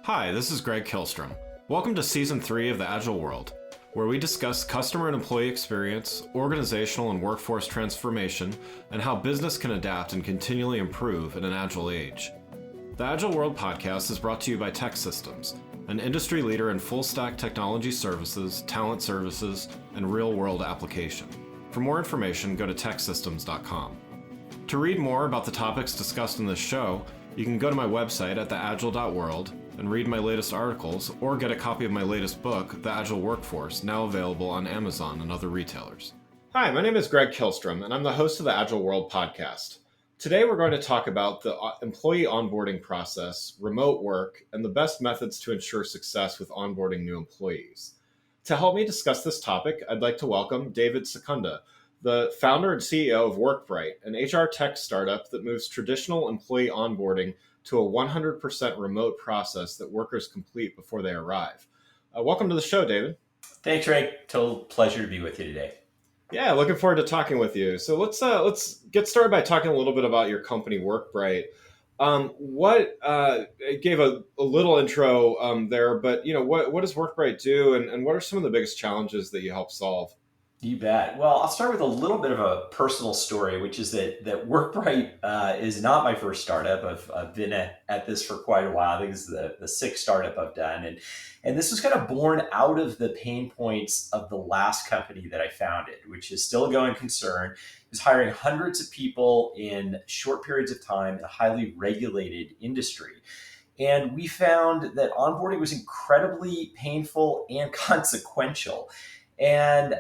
Hi, this is Greg Kilstrom. Welcome to Season 3 of The Agile World, where we discuss customer and employee experience, organizational and workforce transformation, and how business can adapt and continually improve in an agile age. The Agile World podcast is brought to you by TEKsystems, an industry leader in full-stack technology services, talent services, and real-world application. For more information, go to teksystems.com. To read more about the topics discussed in this show, you can go to my website at theagile.world and read my latest articles, or get a copy of my latest book, The Agile Workforce, now available on Amazon and other retailers. Hi, my name is Greg Kilstrom, and I'm the host of the Agile World podcast. Today we're going to talk about the employee onboarding process, remote work, and the best methods to ensure success with onboarding new employees. To help me discuss this topic, I'd like to welcome David Secunda, the founder and CEO of Workbright, an HR tech startup that moves traditional employee onboarding to a 100% remote process that workers complete before they arrive. Welcome to the show, David. Thanks, Ray. Total pleasure to be with you today. Yeah, looking forward to talking with you. So let's get started by talking a little bit about your company, Workbright. I gave a little intro there, but what does Workbright do, and what are some of the biggest challenges that you help solve? You bet. Well, I'll start with a little bit of a personal story, which is that Workbright is not my first startup. I've been at this for quite a while. I think this is the sixth startup I've done. And this was kind of born out of the pain points of the last company that I founded, which is still a going concern. It was hiring hundreds of people in short periods of time in a highly regulated industry. And we found that onboarding was incredibly painful and consequential. And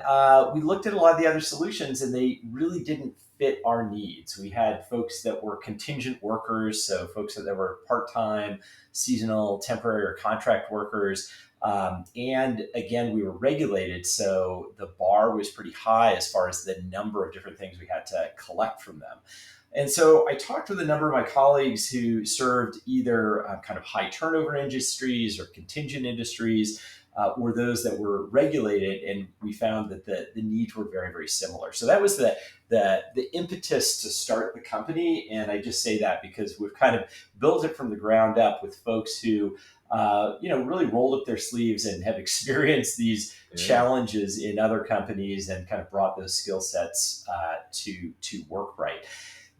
we looked at a lot of the other solutions, and they really didn't fit our needs. We had folks that were contingent workers, so folks that were part-time, seasonal, temporary, or contract workers. And again, we were regulated, so the bar was pretty high as far as the number of different things we had to collect from them. And so I talked with a number of my colleagues who served either kind of high turnover industries or contingent industries, or those that were regulated, and we found that the needs were very, very similar. So that was the impetus to start the company, and I just say that because we've kind of built it from the ground up with folks who really rolled up their sleeves and have experienced these challenges in other companies and kind of brought those skill sets to Workbright.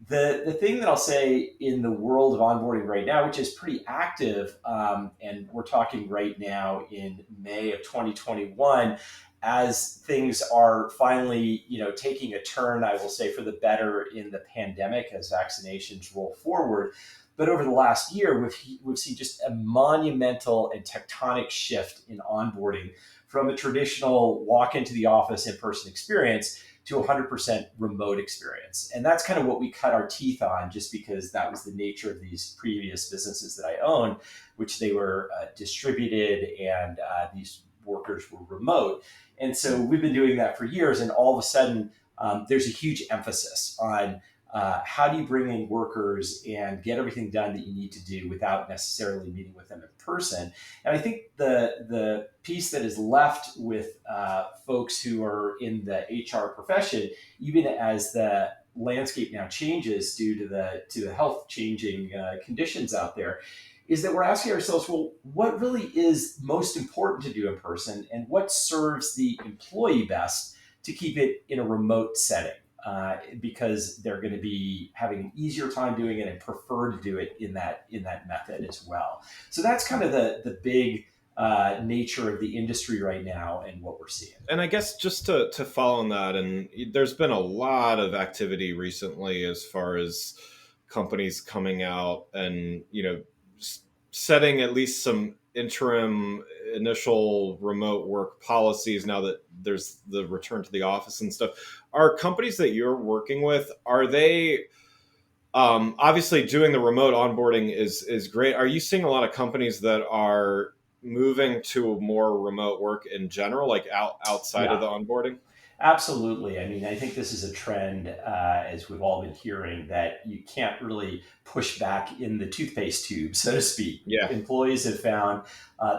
The thing that I'll say in the world of onboarding right now, which is pretty active, and we're talking right now in May of 2021, as things are finally, taking a turn, I will say, for the better in the pandemic as vaccinations roll forward. But over the last year, we've seen just a monumental and tectonic shift in onboarding from a traditional walk into the office in-person experience to 100% remote experience. And that's kind of what we cut our teeth on, just because that was the nature of these previous businesses that I owned, which they were distributed, and these workers were remote. And so we've been doing that for years, and all of a sudden there's a huge emphasis on how do you bring in workers and get everything done that you need to do without necessarily meeting with them in person. And I think the piece that is left with folks who are in the HR profession, even as the landscape now changes due to the health changing conditions out there, is that we're asking ourselves, well, what really is most important to do in person, and what serves the employee best to keep it in a remote setting? Because they're going to be having an easier time doing it and prefer to do it in that method as well. So that's kind of the big nature of the industry right now and what we're seeing. And I guess just to follow on that, and there's been a lot of activity recently as far as companies coming out and setting at least some interim initial remote work policies now that there's the return to the office and stuff. Are companies that you're working with, are they obviously doing the remote onboarding is great? Are you seeing a lot of companies that are moving to more remote work in general, like outside of the onboarding? Absolutely. I mean, I think this is a trend, as we've all been hearing, that you can't really push back in the toothpaste tube, so to speak. Yeah. Employees have found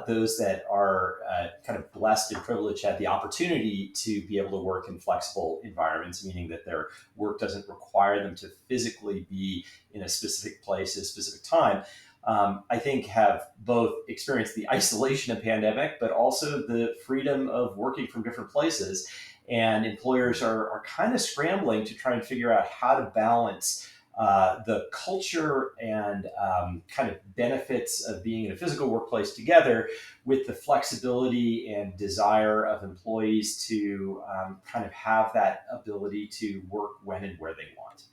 those that are kind of blessed and privileged have the opportunity to be able to work in flexible environments, meaning that their work doesn't require them to physically be in a specific place at a specific time. I think have both experienced the isolation of pandemic, but also the freedom of working from different places. And employers are kind of scrambling to try and figure out how to balance the culture and kind of benefits of being in a physical workplace together with the flexibility and desire of employees to kind of have that ability to work when and where they want.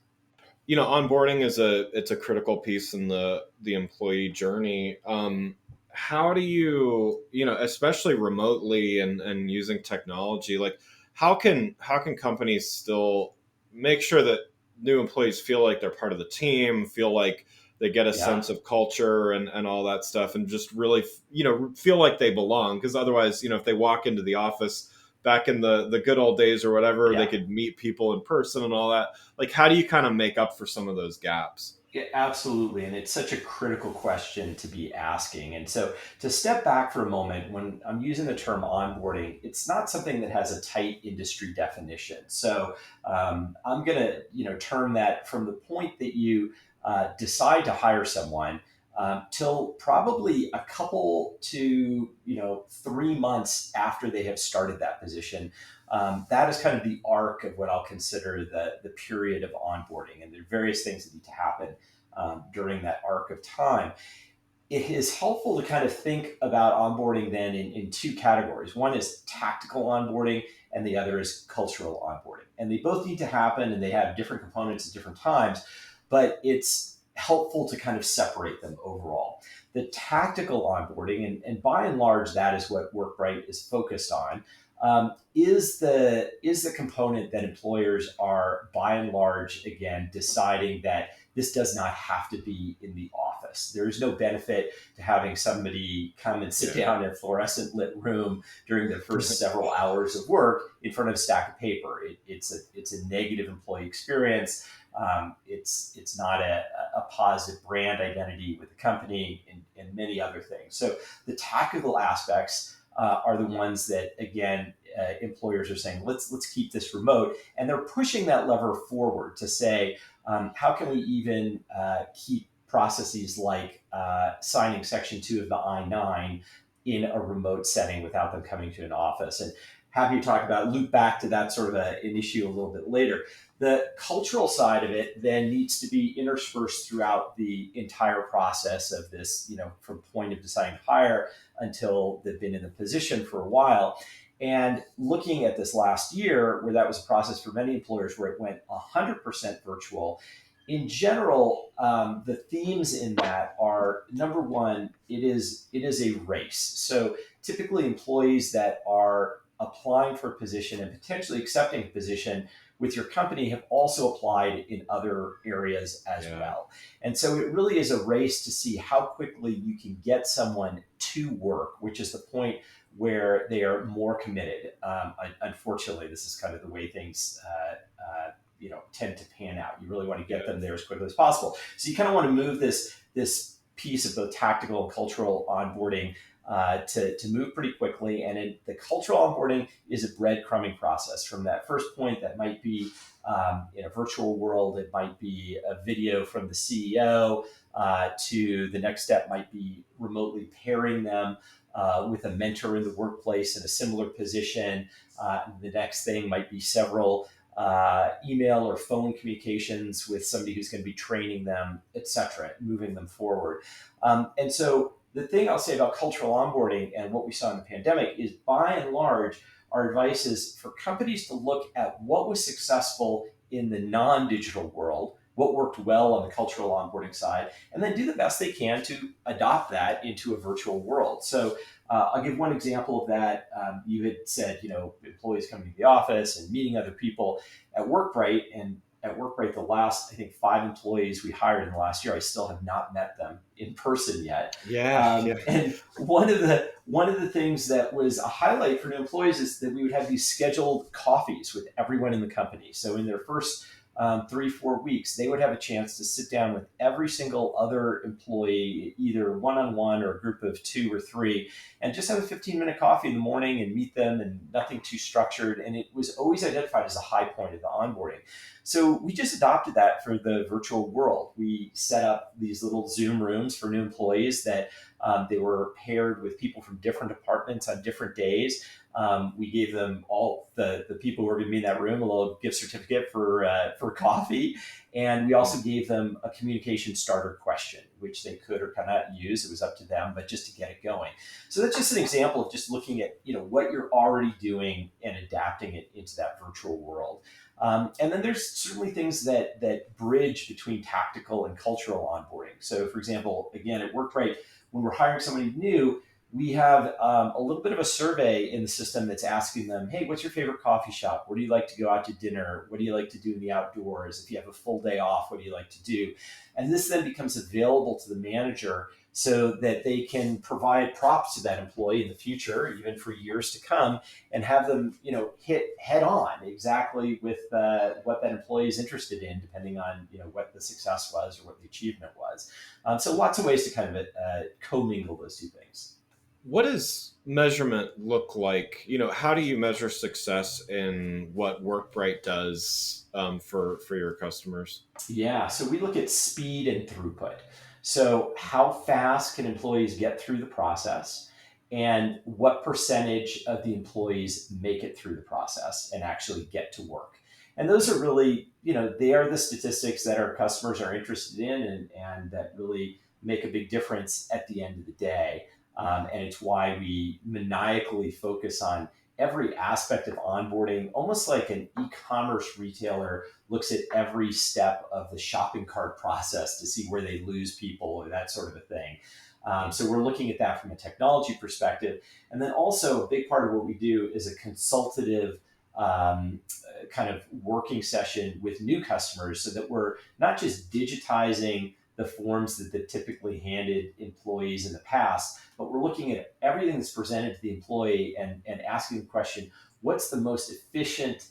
Onboarding it's a critical piece in the employee journey. How do especially remotely and using technology, like how can companies still make sure that new employees feel like they're part of the team, feel like they get a Yeah, sense of culture and all that stuff, and just really feel like they belong? Because otherwise, if they walk into the office back in the good old days or whatever, they yeah. could meet people in person and all that. Like, how do you kind of make up for some of those gaps? Yeah, absolutely. And it's such a critical question to be asking. And so to step back for a moment, when I'm using the term onboarding, it's not something that has a tight industry definition. So I'm going to, term that from the point that you decide to hire someone till probably a couple to, 3 months after they have started that position. That is kind of the arc of what I'll consider the period of onboarding. And there are various things that need to happen during that arc of time. It is helpful to kind of think about onboarding then in two categories. One is tactical onboarding, and the other is cultural onboarding. And they both need to happen, and they have different components at different times, but it's helpful to kind of separate them overall. The tactical onboarding, and by and large, that is what Workbright is focused on, is the component that employers are by and large again deciding that this does not have to be in the office. There is no benefit to having somebody come and sit Yeah. down in a fluorescent lit room during the first several hours of work in front of a stack of paper. It's a negative employee experience. It's not a positive brand identity with the company, and many other things. So the tactical aspects are the ones that again employers are saying let's keep this remote, and they're pushing that lever forward to say how can we even keep processes like signing Section 2 of the I-9 in a remote setting without them coming to an office. And happy to talk about, loop back to that sort of an issue a little bit later. The cultural side of it then needs to be interspersed throughout the entire process of this, from point of deciding to hire until they've been in the position for a while. And looking at this last year, where that was a process for many employers where it went 100% virtual, in general, the themes in that are number one, it is a race. So typically, employees that are applying for a position and potentially accepting a position with your company have also applied in other areas as Yeah. well. And so it really is a race to see how quickly you can get someone to work, which is the point where they are more committed. Unfortunately, this is kind of the way things tend to pan out. You really want to get them there as quickly as possible. So you kind of want to move this piece of both tactical and cultural onboarding to move pretty quickly. And the cultural onboarding is a breadcrumbing process. From that first point, that might be in a virtual world, it might be a video from the CEO, to the next step might be remotely pairing them with a mentor in the workplace in a similar position. The next thing might be several email or phone communications with somebody who's going to be training them, et cetera, moving them forward. And so the thing I'll say about cultural onboarding and what we saw in the pandemic is, by and large, our advice is for companies to look at what was successful in the non-digital world, what worked well on the cultural onboarding side, and then do the best they can to adopt that into a virtual world. So I'll give one example of that. You had said, employees coming to the office and meeting other people at Workbright. And at Workbright, the last, I think, 5 employees we hired in the last year, I still have not met them in person yet. Yeah. And one of the things that was a highlight for new employees is that we would have these scheduled coffees with everyone in the company. So in their first 3-4 weeks, they would have a chance to sit down with every single other employee, either one-on-one or a group of 2 or 3, and just have a 15-minute coffee in the morning and meet them, and nothing too structured. And it was always identified as a high point of the onboarding. So we just adopted that for the virtual world. We set up these little Zoom rooms for new employees that they were paired with people from different departments on different days. We gave them, all the people who were going to be in that room, a little gift certificate for coffee. And we also gave them a communication starter question, which they could or could not use. It was up to them, but just to get it going. So that's just an example of just looking at, what you're already doing and adapting it into that virtual world. And then there's certainly things that bridge between tactical and cultural onboarding. So, for example, again, at Workbright, when we're hiring somebody new, we have a little bit of a survey in the system that's asking them, hey, what's your favorite coffee shop? Where do you like to go out to dinner? What do you like to do in the outdoors? If you have a full day off, what do you like to do? And this then becomes available to the manager so that they can provide props to that employee in the future, even for years to come, and have them, hit head on exactly with what that employee is interested in, depending on, what the success was or what the achievement was. So lots of ways to kind of commingle those two things. What does measurement look like? How do you measure success in what Workbright does for your customers? Yeah, so we look at speed and throughput. So how fast can employees get through the process, and what percentage of the employees make it through the process and actually get to work? And those are really, they are the statistics that our customers are interested in, and that really make a big difference at the end of the day. And it's why we maniacally focus on every aspect of onboarding, almost like an e-commerce retailer looks at every step of the shopping cart process to see where they lose people or that sort of a thing. So we're looking at that from a technology perspective. And then also a big part of what we do is a consultative kind of working session with new customers, so that we're not just digitizing the forms that they typically handed employees in the past, but we're looking at everything that's presented to the employee and asking the question, what's the most efficient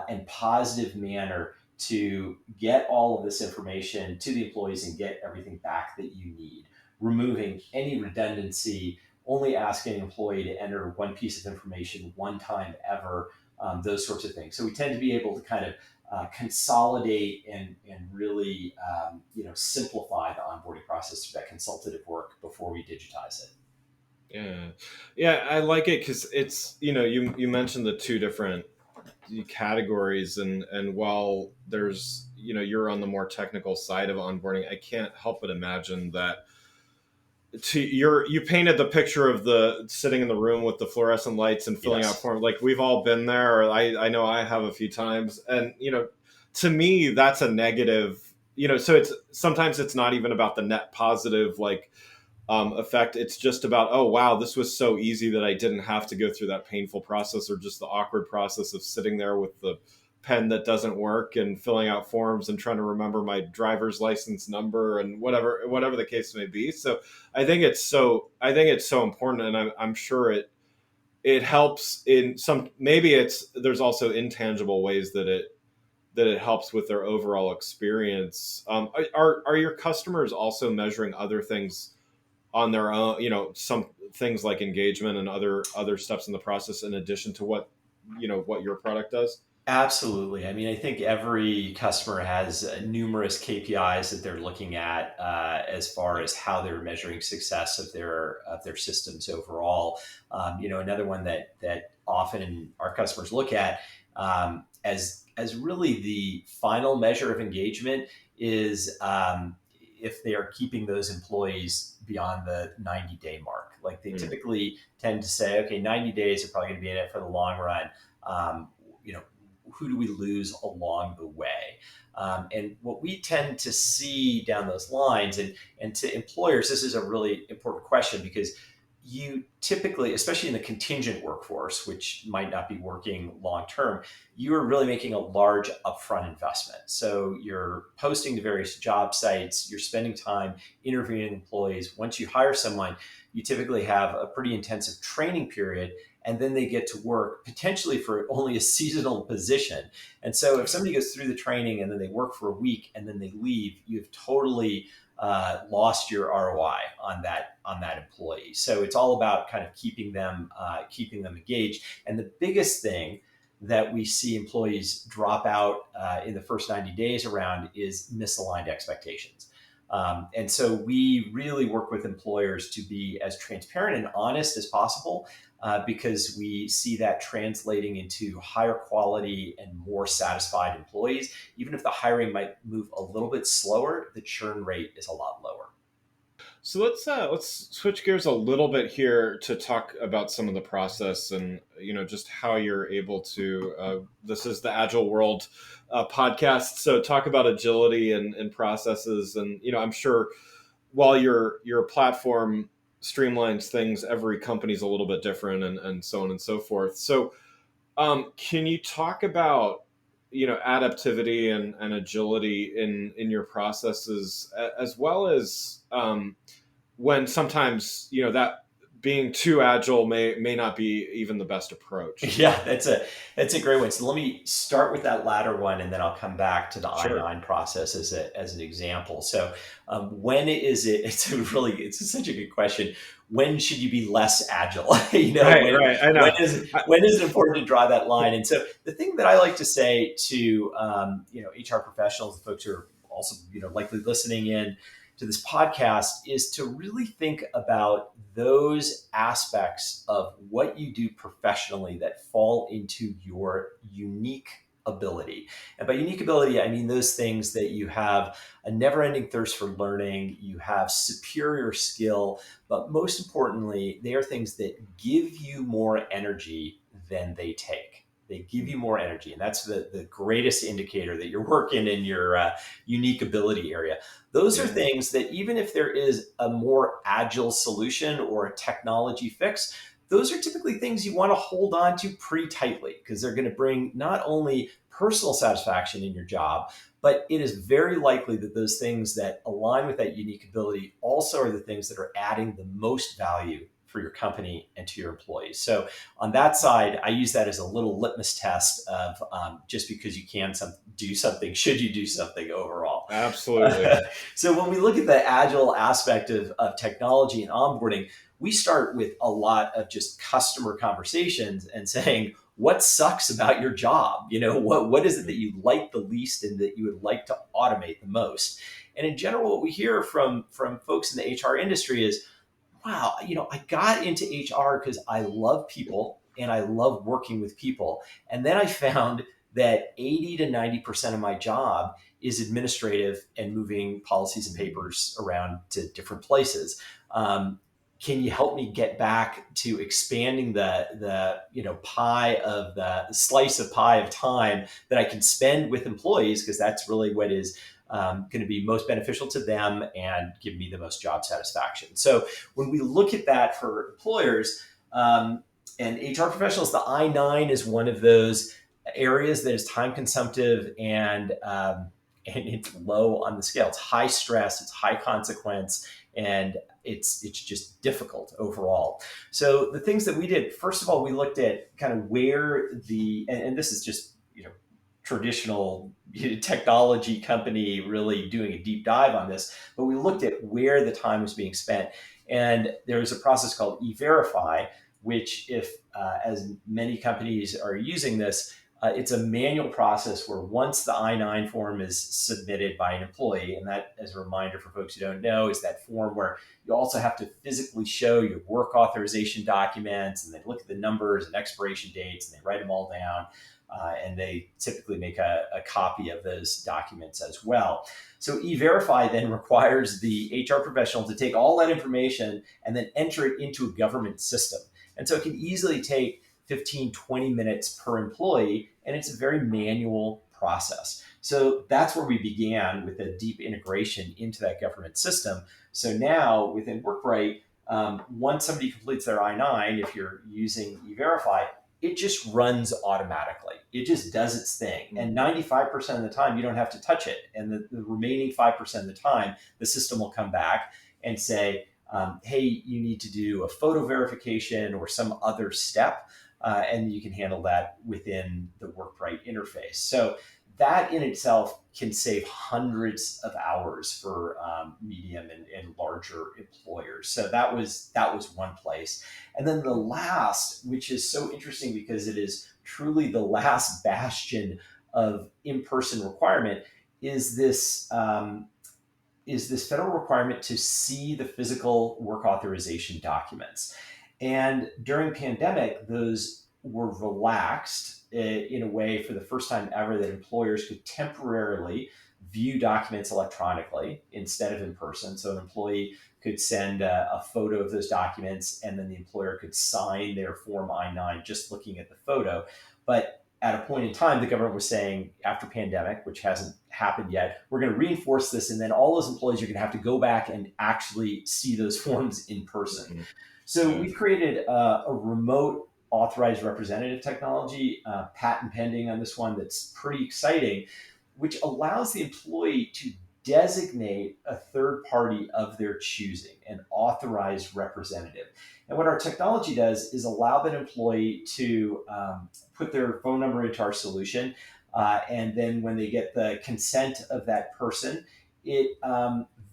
and positive manner to get all of this information to the employees and get everything back that you need, removing any redundancy, only asking an employee to enter one piece of information one time ever, those sorts of things. So we tend to be able to kind of consolidate and really simplify the onboarding process through that consultative work before we digitize it. Yeah, I like it because it's, you mentioned the two different categories, and while there's, you're on the more technical side of onboarding, I can't help but imagine that you painted the picture of the sitting in the room with the fluorescent lights and filling out forms. Like, we've all been there, or I know I have a few times, and to me that's a negative. So it's sometimes it's not even about the net positive effect. It's just about, oh wow, this was so easy that I didn't have to go through that painful process, or just the awkward process of sitting there with the pen that doesn't work and filling out forms and trying to remember my driver's license number and whatever the case may be. So I think it's so important, and I'm sure it helps in some. Maybe there's also intangible ways that it helps with their overall experience. Are your customers also measuring other things on their own? Some things like engagement and other steps in the process, in addition to what your product does? Absolutely. I mean, I think every customer has numerous KPIs that they're looking at as far as how they're measuring success of their systems overall. Another one that often our customers look at as really the final measure of engagement is if they are keeping those employees beyond the 90-day mark. Like, they typically tend to say, okay, 90 days are probably going to be in it for the long run. Who do we lose along the way? And what we tend to see down those lines, and to employers, this is a really important question, because you typically, especially in the contingent workforce, which might not be working long term, you are really making a large upfront investment. So you're posting to various job sites, you're spending time interviewing employees. Once you hire someone, you typically have a pretty intensive training period, and then they get to work potentially for only a seasonal position. And so if somebody goes through the training and then they work for a week and then they leave, you've totally lost your ROI on that employee. So it's all about kind of keeping them engaged. And the biggest thing that we see employees drop out in the first 90 days around is misaligned expectations. And so we really work with employers to be as transparent and honest as possible, because we see that translating into higher quality and more satisfied employees. Even if the hiring might move a little bit slower, the churn rate is a lot lower. So let's switch gears a little bit here to talk about some of the process and just how you're able to. This is the Agile World podcast, so talk about agility and processes. And I'm sure while your platform streamlines things, every company's a little bit different, and so on and so forth. So can you talk about adaptivity and agility in your processes, as well as when sometimes that being too agile may not be even the best approach? Yeah, that's a great one. So let me start with that latter one, and then I'll come back to the Sure. I9 process as an example. So when is it? It's such a good question. When should you be less agile? Right, right. I know. When is it important to draw that line? And so the thing that I like to say to HR professionals, the folks who are also likely listening in to this podcast, is to really think about those aspects of what you do professionally that fall into your unique ability. And by unique ability, I mean those things that you have a never-ending thirst for learning, you have superior skill, but most importantly, they are things that give you more energy than they take. They give you more energy. And that's the greatest indicator that you're working in your unique ability area. Those are things that even if there is a more agile solution or a technology fix, those are typically things you want to hold on to pretty tightly, because they're going to bring not only personal satisfaction in your job, but it is very likely that those things that align with that unique ability also are the things that are adding the most value for your company and to your employees. So on that side, I use that as a little litmus test of just because you can do something, should you do something overall? Absolutely. So when we look at the agile aspect of technology and onboarding, we start with a lot of just customer conversations and saying, what sucks about your job? What is it that you like the least and that you would like to automate the most? And in general, what we hear from folks in the HR industry is, wow, I got into HR because I love people and I love working with people. And then I found that 80 to 90% of my job is administrative and moving policies and papers around to different places. Can you help me get back to expanding the pie of the slice of pie of time that I can spend with employees, because that's really what is going to be most beneficial to them and give me the most job satisfaction. So when we look at that for employers and HR professionals, the I-9 is one of those areas that is time consumptive and it's low on the scale. It's high stress, it's high consequence, and it's just difficult overall. So the things that we did, first of all, we looked at kind of where and this is just traditional technology company really doing a deep dive on this, but we looked at where the time was being spent. And there was a process called E-Verify, which if, as many companies are using this, it's a manual process where once the I-9 form is submitted by an employee, and that, as a reminder for folks who don't know, is that form where you also have to physically show your work authorization documents, and they look at the numbers and expiration dates, and they write them all down. And they typically make a copy of those documents as well. So E-Verify then requires the HR professional to take all that information and then enter it into a government system. And so it can easily take 15, 20 minutes per employee, and it's a very manual process. So that's where we began with a deep integration into that government system. So now within Workbright, once somebody completes their I-9, if you're using E-Verify, it just runs automatically. It just does its thing. And 95% of the time, you don't have to touch it. And the remaining 5% of the time, the system will come back and say, hey, you need to do a photo verification or some other step. And you can handle that within the Workbright interface. So that in itself can save hundreds of hours for medium and larger employers. So that was one place. And then the last, which is so interesting because it is truly the last bastion of in-person requirement, is this federal requirement to see the physical work authorization documents. And during pandemic, those were relaxed in a way for the first time ever that employers could temporarily view documents electronically instead of in person. So an employee could send a photo of those documents, and then the employer could sign their Form I-9 just looking at the photo. But at a point in time, the government was saying, after pandemic, which hasn't happened yet, we're going to reinforce this, and then all those employees are going to have to go back and actually see those forms in person. Mm-hmm. So we've created a remote authorized representative technology, patent pending on this one, that's pretty exciting, which allows the employee to designate a third party of their choosing, an authorized representative. And what our technology does is allow that employee to put their phone number into our solution. And then when they get the consent of that person, it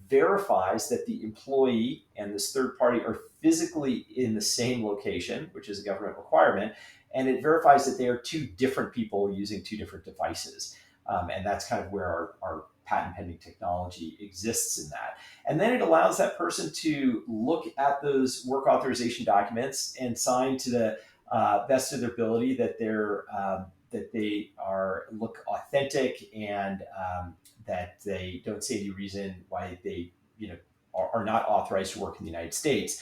verifies that the employee and this third party are physically in the same location, which is a government requirement. And it verifies that they are two different people using two different devices. And that's kind of where our patent pending technology exists in that. And then it allows that person to look at those work authorization documents and sign to the best of their ability that they look authentic, and that they don't see any reason why they are not authorized to work in the United States.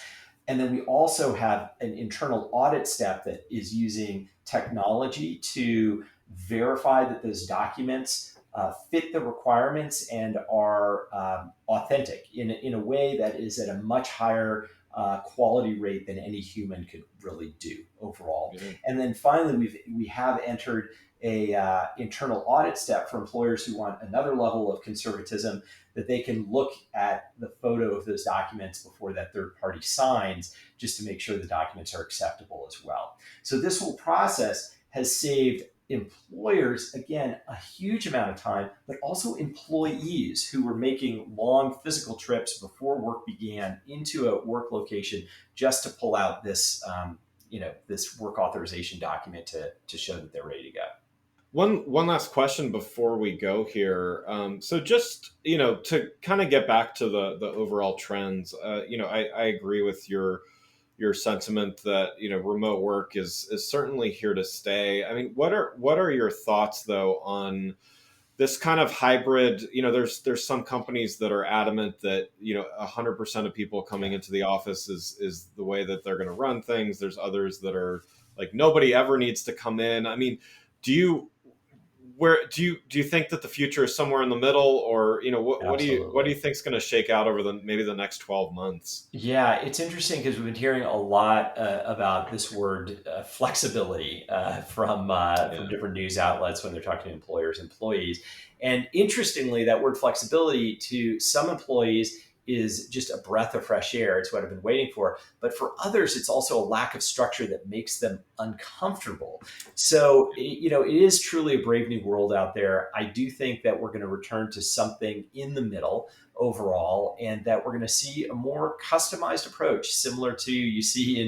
And then we also have an internal audit step that is using technology to verify that those documents fit the requirements and are authentic in a way that is at a much higher quality rate than any human could really do overall. Mm-hmm. And then finally, we have entered a internal audit step for employers who want another level of conservatism, that they can look at the photo of those documents before that third party signs, just to make sure the documents are acceptable as well. So this whole process has saved employers, again, a huge amount of time, but also employees who were making long physical trips before work began into a work location just to pull out this, this work authorization document to show that they're ready to go. One last question before we go here. So just, to kind of get back to the overall trends, I agree with your sentiment that, remote work is certainly here to stay. I mean, what are your thoughts though on this kind of hybrid? There's some companies that are adamant that 100% of people coming into the office is the way that they're going to run things. There's others that are like, nobody ever needs to come in. I mean, do you think that the future is somewhere in the middle, or what do you think is going to shake out over maybe the next 12 months? Yeah, it's interesting because we've been hearing a lot about this word flexibility from different news outlets when they're talking to employees. And interestingly, that word flexibility to some employees is just a breath of fresh air. It's what I've been waiting for. But for others, it's also a lack of structure that makes them uncomfortable. So, it is truly a brave new world out there. I do think that we're going to return to something in the middle overall, and that we're going to see a more customized approach, similar to you see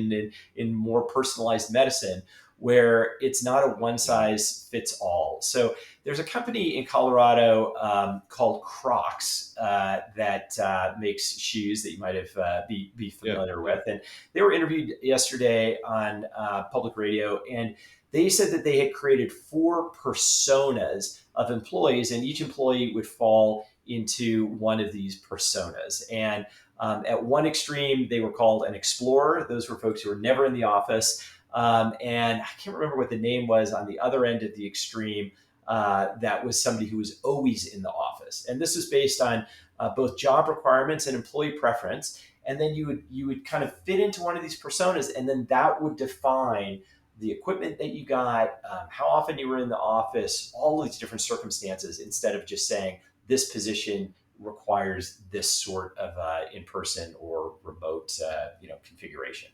in more personalized medicine, where it's not a one size fits all. So there's a company in Colorado called Crocs that makes shoes that you might have be familiar with. And they were interviewed yesterday on public radio, and they said that they had created 4 personas of employees, and each employee would fall into one of these personas. And at one extreme, they were called an explorer. Those were folks who were never in the office. And I can't remember what the name was on the other end of the extreme. That was somebody who was always in the office. And this is based on both job requirements and employee preference. and then you would kind of fit into one of these personas, and then that would define the equipment that you got, how often you were in the office, all these different circumstances, instead of just saying this position requires this sort of in-person or remote configuration.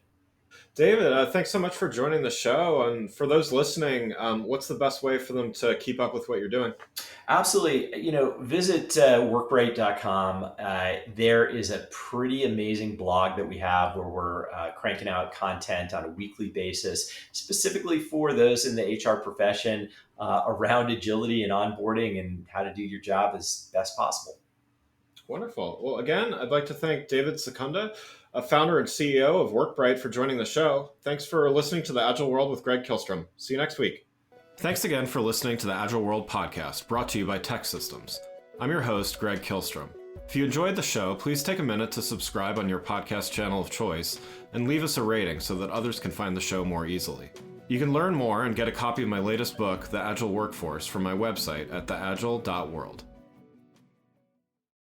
David, thanks so much for joining the show. And for those listening, what's the best way for them to keep up with what you're doing? Absolutely. Visit workbright.com. There is a pretty amazing blog that we have where we're cranking out content on a weekly basis, specifically for those in the HR profession around agility and onboarding and how to do your job as best possible. Wonderful. Well, again, I'd like to thank David Secunda, a founder and CEO of Workbright, for joining the show. Thanks for listening to The Agile World with Greg Kihlstrom. See you next week. Thanks again for listening to the Agile World podcast, brought to you by Tech Systems. I'm your host, Greg Kihlstrom. If you enjoyed the show, please take a minute to subscribe on your podcast channel of choice and leave us a rating so that others can find the show more easily. You can learn more and get a copy of my latest book, The Agile Workforce, from my website at theagile.world.